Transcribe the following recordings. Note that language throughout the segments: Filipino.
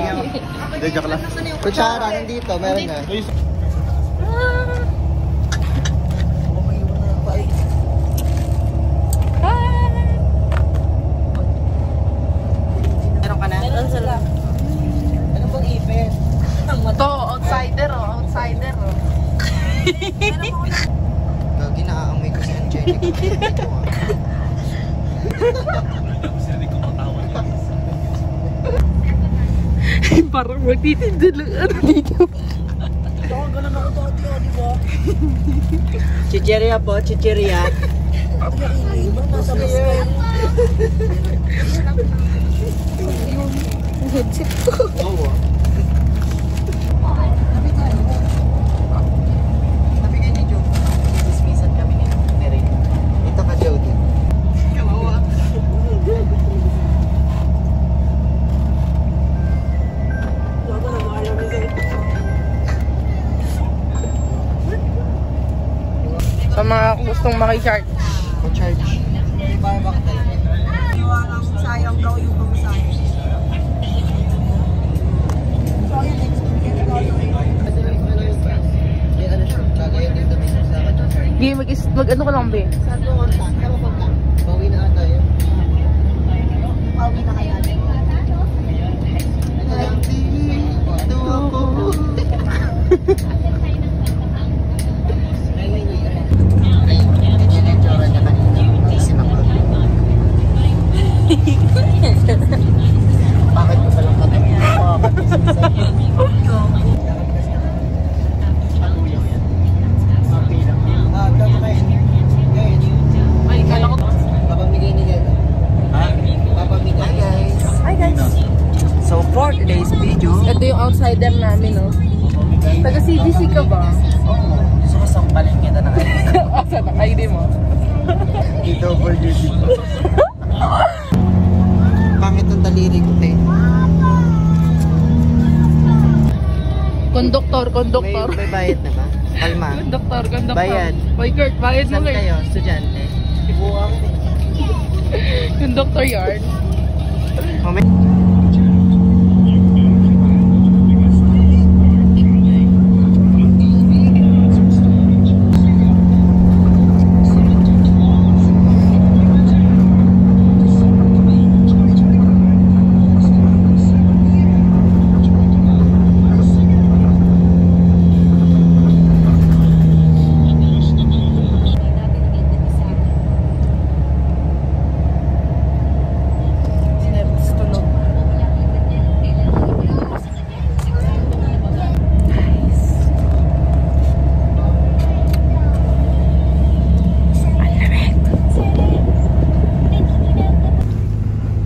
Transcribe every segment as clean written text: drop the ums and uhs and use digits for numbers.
Hindi, joke lang. Kutsara, nandito. Meron na. Meron ka na? Meron sila. Ano bang ipin? Ito, outsider oh. Outsider oh. Gagi, naaamoy ko si Angelica. Parang magtitindid lang ano dito. Ito, ganun ako dati, di ba? Chicheria po, chicheria. Headset ko. Oo. Sabi kayo ni Joe, dismissan kami ni Rin. Ito ka, Jody. Kawawa. Sa mga gustong maki-charge. Charge. Hindi ba bakit? Iwanan sayang daw yung pamasahe. So, yun, Mag-ano ka lang, be? saan mo kontak? Saan mo kontak? Bawi na ata yun. Pauwi na kaya. Ito ako. Bakit ko palang kami? Ay, kala ko. Papamigay na yan. Ha? Papamigay. Hi guys. So for today's video, Ito yung outsider namin, no? Taga CGC ka ba? gusto ko sampalin kita na kayo. Asa na ID mo? Dito for duty. Pangit ang daliri ko, te. Konduktor, konduktor. May bayad na ba? Kalma. Konduktor, konduktor. Bayad. Hoy Kurt, bayad mo Saan Kurt. kayo? Estudyante? Ibuha ko. Konduktor yard. Moment.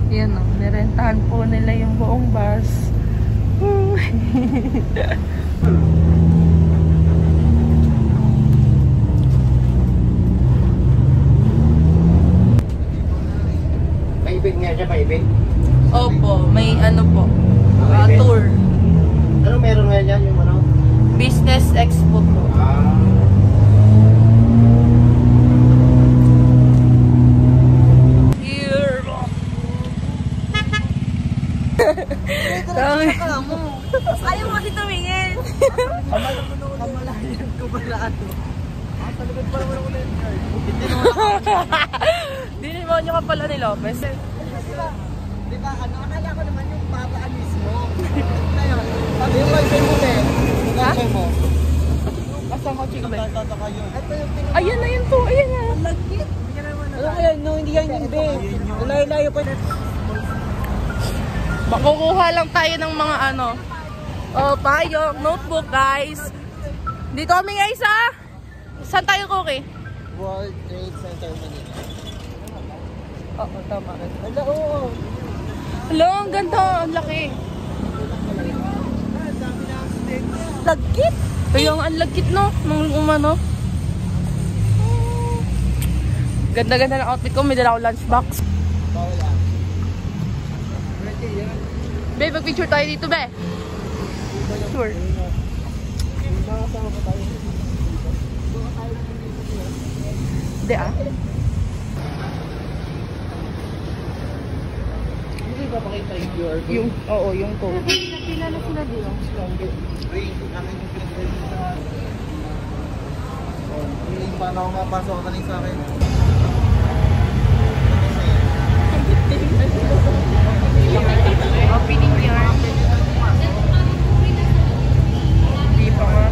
Yan o, nirentahan po nila yung buong bus. Paibig nga siya, paibig. Opo, may ano po, tour. Ano meron nga yan? Yung ano? Business expo po. Here. Dami. Ayaw mo kasi tumingin. Kamalayan ko pala ano. Talagang pa naman ako na yung card. Dinimonyo nyo ka pala ni Lopez. Di ba, ano, akala ko naman yung babaan mismo. Ngayon, sabi yung wifi mo, te. Yung Ha? wifi mo. Basta mo chick ba? Tataka yun. Ito yung pinag- Ayan na yun po, ayan na. Lagkit. Hindi ka naman Ano kaya? No, hindi yan yung be. Layo-layo pa. Makukuha lang tayo ng mga ano. Oh, payong, notebook guys. Dito kami guys ah. Saan tayo cookie? World Trade Center Manila. Oo, tama. Hala, oo. Hello, ang ganda. Ang laki. Lagkit. Kaya ang lagkit no. Nung umano. Ganda-ganda ng outfit ko. May dala ko lunchbox. Bawal ah. Be, mag-picture tayo dito, be. Sure. Hindi ah. papakita yung QR code? Oo, yung code. Pila na sila dito. Paano ako mapasok ka sa akin? Opening yarn. Hindi pa nga.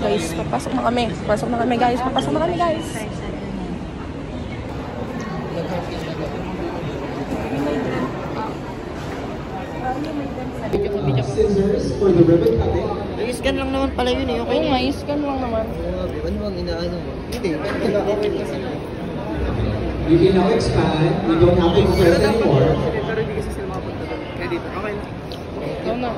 Guys, papasok na kami. Papasok na kami, guys. Papasok na kami, guys. Scissors for the ribbon cutting. I-scan lang naman pala yun eh. Okay Oo na nga, eh. iscan lang naman. Ano bang inaano mo? Hindi. Nag-open kasi. You can now expand. You don't have to press anymore. Pero hindi kasi sila makapunta doon. Kaya dito. Okay na. Ikaw na.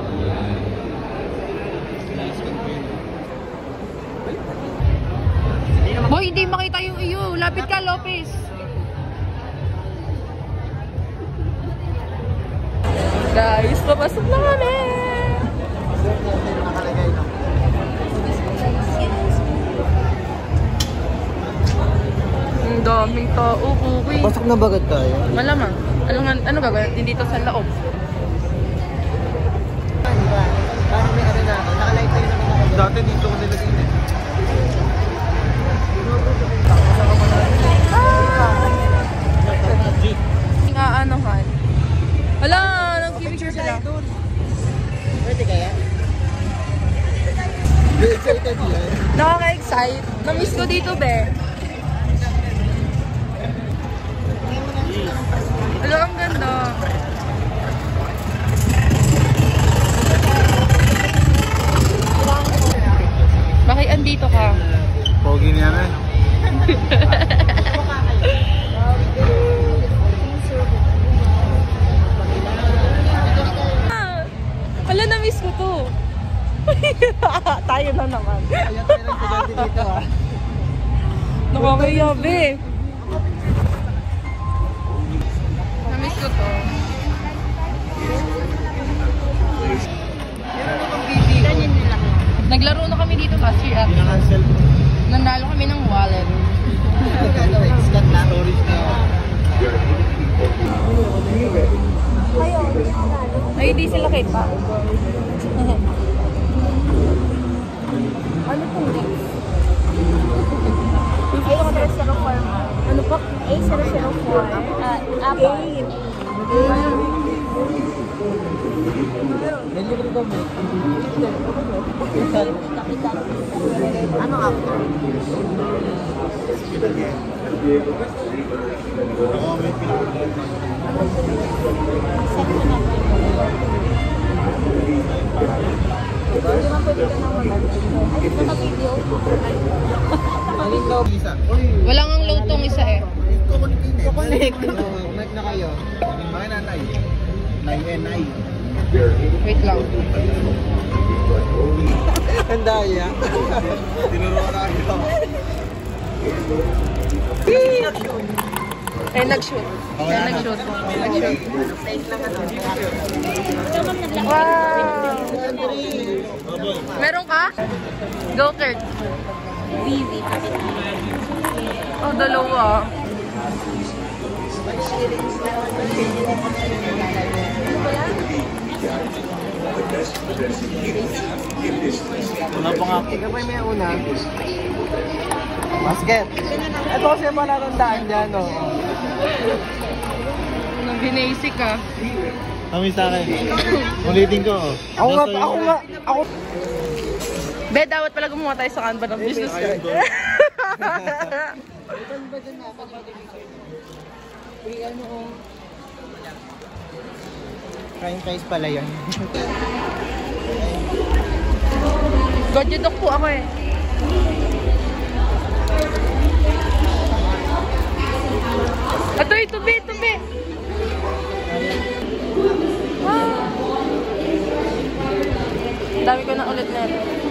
Boy, hindi makita yung iyo. Lapit ka, Lopez. Guys, papasok na kami. Nakalagay lang. Ang daming tao, uwi. Pasok na bagad tayo. Malamang. Ano gagawin? Hindi dito sa loob. Diba? Parang may ano na ako. Nakalive tayo naman ako. Dati dito ko nilagay eh. Yung aanohan. Hala, nag-picture sila. Pwede kaya? Excited yan. Nakaka-excite. Na-miss ko dito, be. Hala, ang ganda. Bakit andito ka? Pogi niya na. Hala, na-miss ko to. Tayo na naman. Kaya tayo lang pagati dito ah. Nakakaya, be. Na-miss ko to. Naglaro na kami dito last year. Pinakancel mo. Nanalo kami ng wallet. Ano gagawin? Scan na. Storage na. Ay, hindi sila kita. Ano pong next? A004. Ano po? A004. Apple. May libre ba mo? Ano after? Oo, may Walang ang load tong isa eh. Connect na kayo. Mga nanay. 9NI. Wait lang. Ang daya. Tinuro na kayo. Eh, nag-shoot. Eh, nag-shoot. Nag-shoot. Wow! Meron ka? Go, Kurt. Vivi. Oh, dalawa. Wala pa nga. Ikaw pa yung may una. Basket. Ito kasi yung palatandaan dyan, no? Binasic ah. Kami sa akin. Ulitin ko. Ako. Be, dapat pala gumawa tayo sa Canva ng business card. Franchise pala yun. God, yung po ako eh. Dami ko na ulit na.